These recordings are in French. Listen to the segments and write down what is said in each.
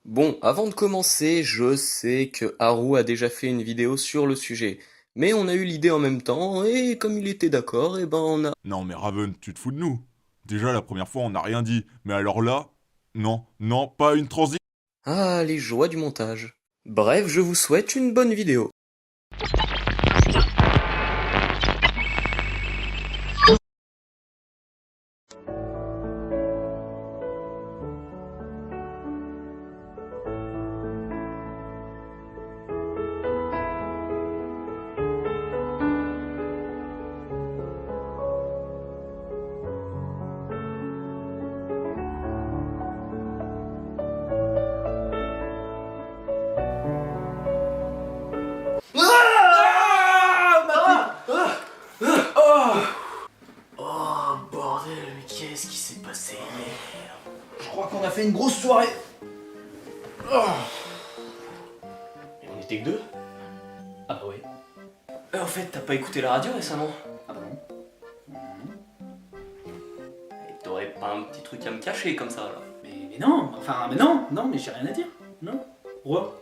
Bon, avant de commencer, je sais que Haru a déjà fait une vidéo sur le sujet, mais on a eu l'idée en même temps, et comme il était d'accord, et ben on a... Non mais Raven, tu te fous de nous. Déjà la première fois on n'a rien dit, mais alors là, non, non, pas une transition. Ah, les joies du montage. Bref, je vous souhaite une bonne vidéo. Oh bordel, mais qu'est-ce qui s'est passé? Je crois qu'on a fait une grosse soirée. Mais on était que deux? Ah bah oui. En fait, t'as pas écouté la radio récemment? Ah bah non. Et t'aurais pas un petit truc à me cacher comme ça là? Mais non, enfin, mais non, non, mais j'ai rien à dire. Non. Pourquoi?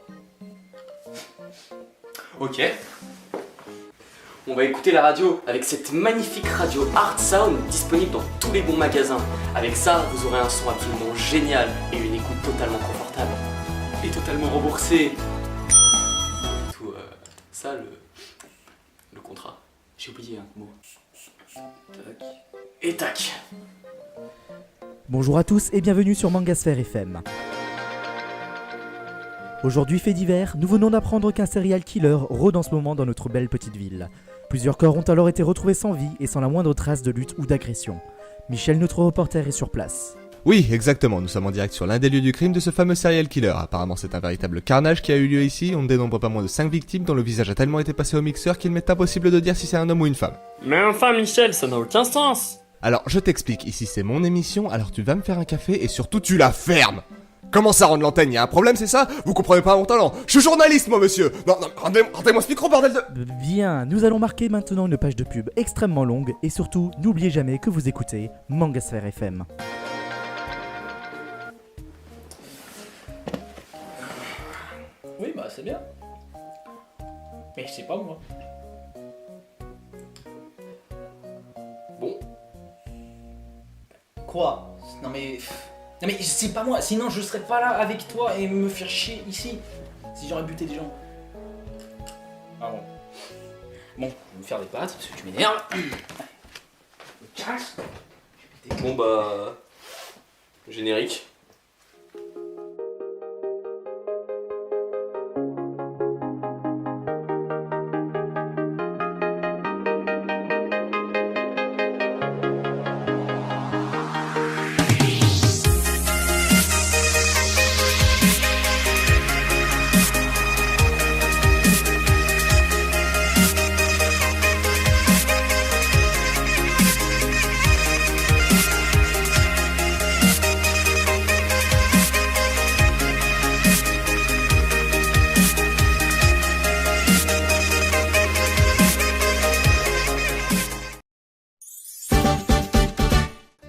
Ok. On va écouter la radio avec cette magnifique radio Art Sound disponible dans tous les bons magasins. Avec ça, vous aurez un son absolument génial et une écoute totalement confortable. Et totalement remboursée. Tout ça, le contrat. J'ai oublié un mot. Tac. Et tac. Bonjour à tous et bienvenue sur Mangasphère FM. Aujourd'hui fait divers, nous venons d'apprendre qu'un serial killer rôde en ce moment dans notre belle petite ville. Plusieurs corps ont alors été retrouvés sans vie et sans la moindre trace de lutte ou d'agression. Michel, notre reporter, est sur place. Oui, exactement, nous sommes en direct sur l'un des lieux du crime de ce fameux serial killer. Apparemment c'est un véritable carnage qui a eu lieu ici, on ne dénombre pas moins de 5 victimes dont le visage a tellement été passé au mixeur qu'il m'est impossible de dire si c'est un homme ou une femme. Mais enfin, Michel, ça n'a aucun sens. Alors je t'explique, ici c'est mon émission, alors tu vas me faire un café et surtout tu la fermes. Comment ça rendre l'antenne? Y'a un problème, c'est ça? Vous comprenez pas mon talent? Je suis journaliste moi monsieur. Non, rendez-moi ce micro bordel de... Bien, nous allons marquer maintenant une page de pub extrêmement longue et surtout, n'oubliez jamais que vous écoutez Mangasphère FM. Oui, bah c'est bien. Mais c'est pas moi. Bon, Quoi? Non mais. Non mais c'est pas moi, sinon je serais pas là avec toi et me faire chier ici. Si j'aurais buté des gens. Ah bon. Bon, je vais me faire des pâtes parce que tu m'énerves. Me casse. bon bah... Générique.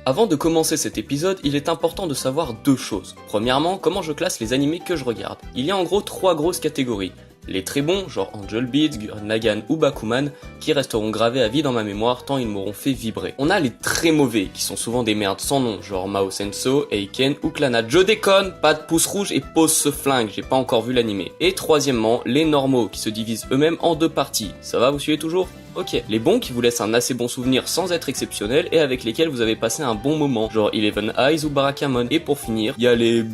Avant de commencer cet épisode, il est important de savoir deux choses. Premièrement, comment je classe les animés que je regarde. Il y a en gros trois grosses catégories. Les très bons, genre Angel Beats, Gurren Lagann ou Bakuman, qui resteront gravés à vie dans ma mémoire tant ils m'auront fait vibrer. On a les très mauvais, qui sont souvent des merdes sans nom, genre Mao Senso, Eiken ou Clannad. Je déconne, pas de pouce rouge et pose ce flingue, j'ai pas encore vu l'animé. Et troisièmement, les normaux, qui se divisent eux-mêmes en deux parties. Ça va, vous suivez toujours? Ok. Les bons qui vous laissent un assez bon souvenir sans être exceptionnels et avec lesquels vous avez passé un bon moment, genre Eleven Eyes ou Barakamon. Et pour finir, il y a les...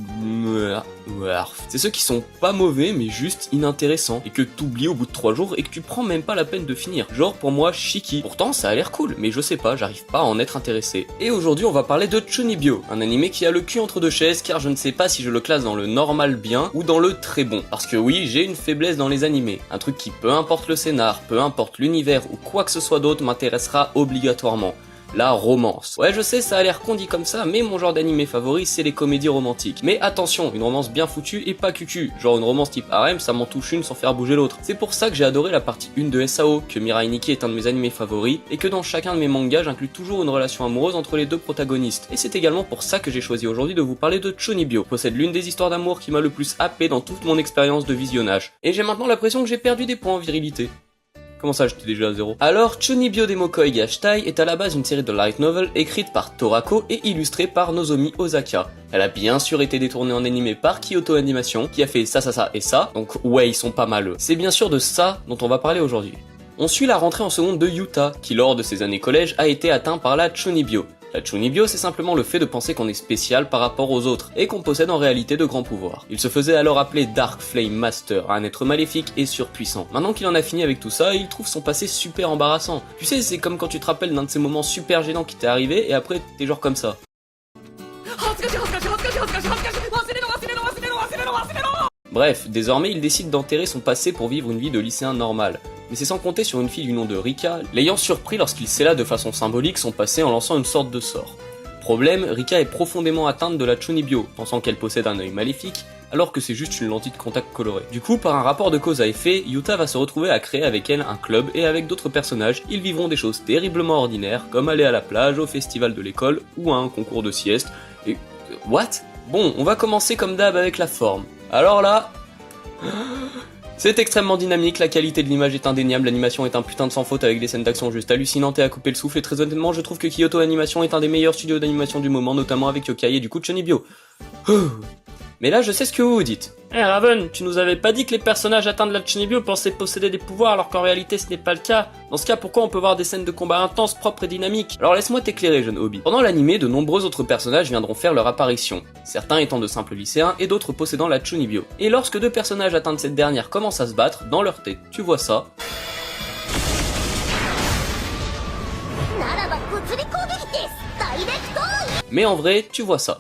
C'est ceux qui sont pas mauvais mais juste inintéressants et que t'oublies au bout de 3 jours et que tu prends même pas la peine de finir. Genre pour moi Shiki. Pourtant ça a l'air cool mais je sais pas, j'arrive pas à en être intéressé. Et aujourd'hui on va parler de Chunibyo, un animé qui a le cul entre deux chaises car je ne sais pas si je le classe dans le normal bien ou dans le très bon. Parce que oui, j'ai une faiblesse dans les animés. Un truc qui peu importe le scénar, peu importe l'univers ou quoi que ce soit d'autre m'intéressera obligatoirement. la romance. Ouais, je sais, ça a l'air con dit comme ça, mais mon genre d'animé favori, c'est les comédies romantiques. Mais attention, une romance bien foutue et pas cucu. Genre une romance type harem, ça m'en touche une sans faire bouger l'autre. C'est pour ça que j'ai adoré la partie 1 de SAO, que Mirai Nikki est un de mes animés favoris, et que dans chacun de mes mangas, j'inclus toujours une relation amoureuse entre les deux protagonistes. Et c'est également pour ça que j'ai choisi aujourd'hui de vous parler de Chunibyo. Possède l'une des histoires d'amour qui m'a le plus happé dans toute mon expérience de visionnage. Et j'ai maintenant l'impression que j'ai perdu des points en virilité. Comment ça, j'étais déjà à 0? Alors, Chunibyo Demokoi Gashtai est à la base une série de light novel écrite par Torako et illustrée par Nozomi Osaka. Elle a bien sûr été détournée en animé par Kyoto Animation, qui a fait ça et ça, donc ouais, ils sont pas maleux. C'est bien sûr de ça dont on va parler aujourd'hui. On suit la rentrée en seconde de Yuta, qui lors de ses années collège a été atteint par la Chunibyo. La Chunibyo, c'est simplement le fait de penser qu'on est spécial par rapport aux autres, et qu'on possède en réalité de grands pouvoirs. Il se faisait alors appeler Dark Flame Master, un être maléfique et surpuissant. Maintenant qu'il en a fini avec tout ça, il trouve son passé super embarrassant. Tu sais, c'est comme quand tu te rappelles d'un de ces moments super gênants qui t'est arrivé, et après t'es genre comme ça. Bref, désormais il décide d'enterrer son passé pour vivre une vie de lycéen normal. Mais c'est sans compter sur une fille du nom de Rika, l'ayant surpris lorsqu'il scella de façon symbolique son passé en lançant une sorte de sort. Problème, Rika est profondément atteinte de la Chunibyo, pensant qu'elle possède un œil maléfique, alors que c'est juste une lentille de contact colorée. Du coup, par un rapport de cause à effet, Yuta va se retrouver à créer avec elle un club et avec d'autres personnages, ils vivront des choses terriblement ordinaires, comme aller à la plage, au festival de l'école, ou à un concours de sieste, et... what? Bon, on va commencer comme d'hab avec la forme. Alors là... c'est extrêmement dynamique, la qualité de l'image est indéniable, l'animation est un putain de sans faute avec des scènes d'action juste hallucinantes et à couper le souffle, et très honnêtement je trouve que Kyoto Animation est un des meilleurs studios d'animation du moment, notamment avec Yokai et du coup Chunibyo. Mais là je sais ce que vous vous dites. Eh Raven, tu nous avais pas dit que les personnages atteints de la Chunibyo pensaient posséder des pouvoirs alors qu'en réalité ce n'est pas le cas. Dans ce cas, pourquoi on peut voir des scènes de combat intenses, propres et dynamiques? Alors laisse-moi t'éclairer, jeune hobby. Pendant l'animé, de nombreux autres personnages viendront faire leur apparition, certains étant de simples lycéens et d'autres possédant la Chunibyo. Et lorsque deux personnages atteints de cette dernière commencent à se battre, dans leur tête, tu vois ça. Mais en vrai, tu vois ça.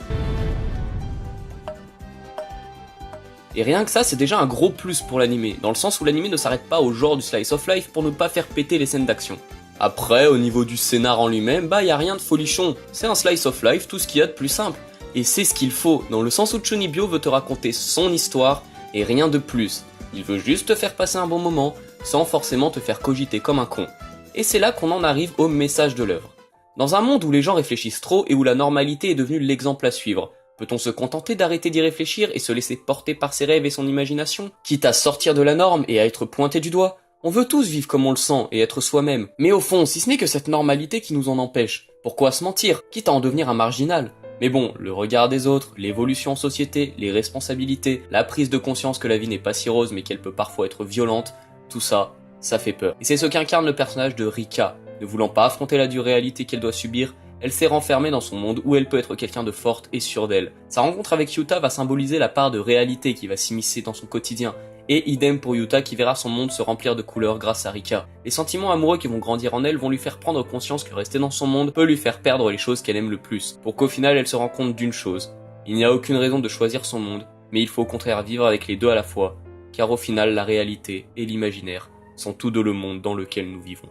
Et rien que ça, c'est déjà un gros plus pour l'animé, dans le sens où l'animé ne s'arrête pas au genre du slice of life pour ne pas faire péter les scènes d'action. Après, au niveau du scénar en lui-même, bah y a rien de folichon, c'est un slice of life, tout ce qu'il y a de plus simple. Et c'est ce qu'il faut, dans le sens où Chunibyo veut te raconter son histoire, et rien de plus. Il veut juste te faire passer un bon moment, sans forcément te faire cogiter comme un con. Et c'est là qu'on en arrive au message de l'œuvre. Dans un monde où les gens réfléchissent trop et où la normalité est devenue l'exemple à suivre, peut-on se contenter d'arrêter d'y réfléchir et se laisser porter par ses rêves et son imagination? Quitte à sortir de la norme et à être pointé du doigt? On veut tous vivre comme on le sent et être soi-même. Mais au fond, si ce n'est que cette normalité qui nous en empêche, pourquoi se mentir? Quitte à en devenir un marginal. Mais bon, le regard des autres, l'évolution en société, les responsabilités, la prise de conscience que la vie n'est pas si rose mais qu'elle peut parfois être violente, tout ça, ça fait peur. Et c'est ce qu'incarne le personnage de Rika. Ne voulant pas affronter la dure réalité qu'elle doit subir, elle s'est renfermée dans son monde où elle peut être quelqu'un de forte et sûre d'elle. Sa rencontre avec Yuta va symboliser la part de réalité qui va s'immiscer dans son quotidien, et idem pour Yuta qui verra son monde se remplir de couleurs grâce à Rika. Les sentiments amoureux qui vont grandir en elle vont lui faire prendre conscience que rester dans son monde peut lui faire perdre les choses qu'elle aime le plus, pour qu'au final elle se rende compte d'une chose. Il n'y a aucune raison de choisir son monde, mais il faut au contraire vivre avec les deux à la fois, car au final la réalité et l'imaginaire sont tous deux le monde dans lequel nous vivons.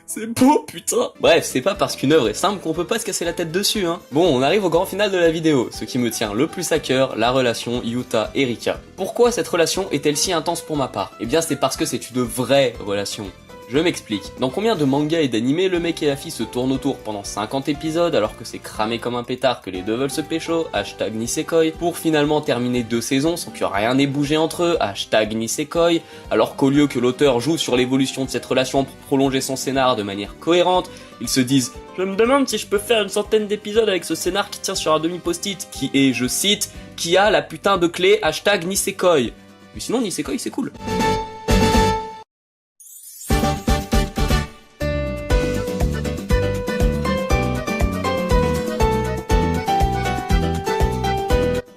C'est beau, putain. Bref, c'est pas parce qu'une œuvre est simple qu'on peut pas se casser la tête dessus, hein. Bon, on arrive au grand final de la vidéo, ce qui me tient le plus à cœur, la relation Yuta et Rika. Pourquoi cette relation est-elle si intense pour ma part? Eh bien, c'est parce que c'est une vraie relation. Je m'explique. Dans combien de mangas et d'animés le mec et la fille se tournent autour pendant 50 épisodes alors que c'est cramé comme un pétard que les deux veulent se pécho, hashtag Nisekoi, pour finalement terminer 2 saisons sans que rien n'ait bougé entre eux, hashtag Nisekoi, alors qu'au lieu que l'auteur joue sur l'évolution de cette relation pour prolonger son scénar de manière cohérente, ils se disent « Je me demande si je peux faire une centaine d'épisodes avec ce scénar qui tient sur un demi-post-it, qui est, je cite, qui a la putain de clé, hashtag Nisekoi. » Mais sinon Nisekoi c'est cool.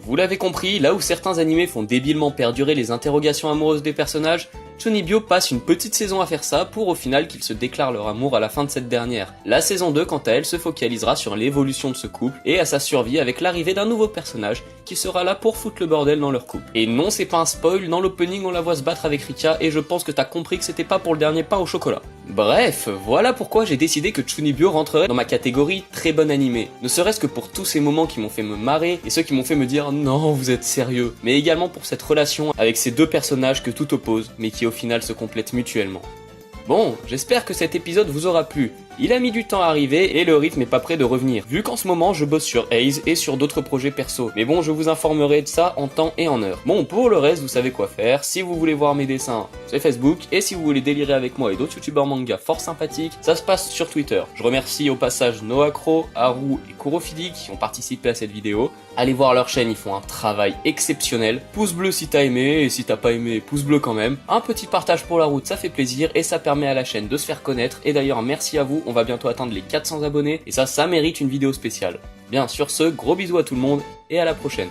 Vous l'avez compris, là où certains animés font débilement perdurer les interrogations amoureuses des personnages, Chunibyo passe une petite saison à faire ça pour au final qu'ils se déclarent leur amour à la fin de cette dernière. La saison 2 quant à elle se focalisera sur l'évolution de ce couple et à sa survie avec l'arrivée d'un nouveau personnage qui sera là pour foutre le bordel dans leur couple. Et non, c'est pas un spoil, dans l'opening on la voit se battre avec Rika et je pense que t'as compris que c'était pas pour le dernier pain au chocolat. Bref, voilà pourquoi j'ai décidé que Chunibyo rentrerait dans ma catégorie très bon animé. Ne serait-ce que pour tous ces moments qui m'ont fait me marrer et ceux qui m'ont fait me dire non, vous êtes sérieux. Mais également pour cette relation avec ces deux personnages que tout oppose, mais qui au final se complètent mutuellement. Bon, j'espère que cet épisode vous aura plu. Il a mis du temps à arriver et le rythme est pas prêt de revenir, vu qu'en ce moment je bosse sur Ace et sur d'autres projets perso. Mais bon, je vous informerai de ça en temps et en heure. Bon, pour le reste, vous savez quoi faire. Si vous voulez voir mes dessins, c'est Facebook. Et si vous voulez délirer avec moi et d'autres youtubeurs manga fort sympathiques, ça se passe sur Twitter. Je remercie au passage Noacro, Haru et Kurofidi qui ont participé à cette vidéo. Allez voir leur chaîne, ils font un travail exceptionnel. Pouce bleu si t'as aimé, et si t'as pas aimé, pouce bleu quand même. Un petit partage pour la route, ça fait plaisir et ça permet à la chaîne de se faire connaître. Et d'ailleurs, merci à vous, on va bientôt atteindre les 400 abonnés et ça mérite une vidéo spéciale. Bien, sur ce, gros bisous à tout le monde et à la prochaine.